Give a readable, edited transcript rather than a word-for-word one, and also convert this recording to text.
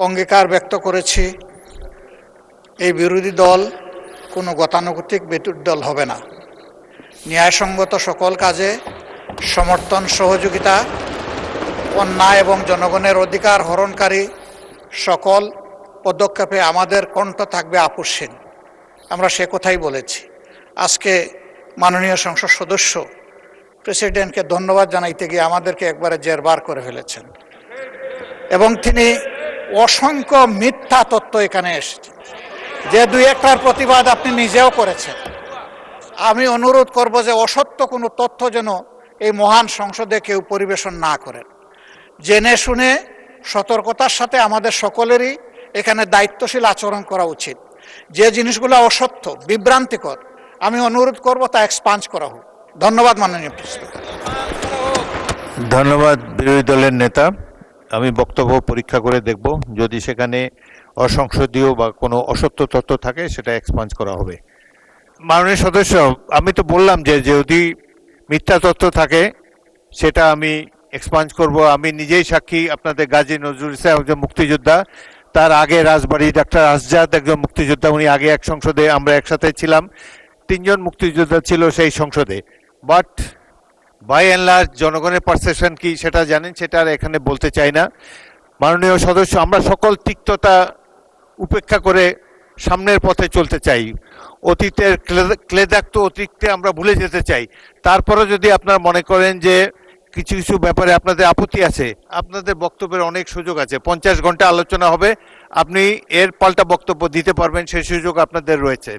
অঙ্গীকার ব্যক্ত করেছি এই বিরোধী দল কোনো গতানুগতিক বিরোধী দল হবে না। ন্যায়সঙ্গত সকল কাজে সমর্থন সহযোগিতা, অন্যায় এবং জনগণের অধিকার হরণকারী সকল পদক্ষেপে আমাদের কণ্ঠ থাকবে আপোষহীন। আমরা সে কথাই বলেছি। আজকে মাননীয় সংসদ সদস্য প্রেসিডেন্টকে ধন্যবাদ জানাইতে গিয়ে আমাদেরকে একবারে জেরবার করে ফেলেছেন এবং তিনি অসংখ্য মিথ্যা তথ্য এখানে এসেছে, যে দুই একটার প্রতিবাদ আপনি নিজেও করেছেন। আমি অনুরোধ করব যে অসত্য কোনো তথ্য যেন এই মহান সংসদে কেউ পরিবেশন না করেন। জেনে শুনে সতর্কতার সাথে আমাদের সকলেরই এখানে দায়িত্বশীল আচরণ করা উচিত। যে জিনিসগুলো অসত্য, বিভ্রান্তিকর, আমি অনুরোধ করব তা এক্সপাঞ্জ করা হোক। ধন্যবাদ মাননীয় স্পিকার। ধন্যবাদ বিরোধী দলের নেতা। আমি বক্তব্য পরীক্ষা করে দেখব, যদি সেখানে অসংসদীয় বা কোনো অসত্য তথ্য থাকে সেটা এক্সপাঞ্জ করা হবে। মাননীয় সদস্য, আমি তো বললাম যে যদি মিথ্যা তথ্য থাকে সেটা আমি এক্সপাঞ্জ করব। আমি নিজেই সাক্ষী, আপনাদের গাজী নজরুল ইসলাম একজন মুক্তিযোদ্ধা, তার আগে রাজবাড়ী ডাক্তার আসজাদ একজন মুক্তিযোদ্ধা, উনি আগে এক সংসদে আমরা একসাথে ছিলাম, 3 জন মুক্তিযোদ্ধা ছিল সেই সংসদে। বাট বাই অ্যান্ড লার্জ জনগণের পারসেপশন কি সেটা জানেন, সেটা আর এখানে বলতে চাই না। মাননীয় সদস্য, আমরা সকল তিক্ততা উপেক্ষা করে সামনের পথে চলতে চাই। অতীতের ক্লেদাক্ত অতীতকে আমরা ভুলে যেতে চাই। তারপরে যদি আপনারা মনে করেন যে কিছু কিছু ব্যাপারে আপনাদের আপত্তি আছে, আপনাদের বক্তব্যের অনেক সুযোগ আছে। 50 ঘন্টা আলোচনা হবে, আপনি এর পাল্টা বক্তব্য দিতে পারবেন, সেই সুযোগ আপনাদের রয়েছে।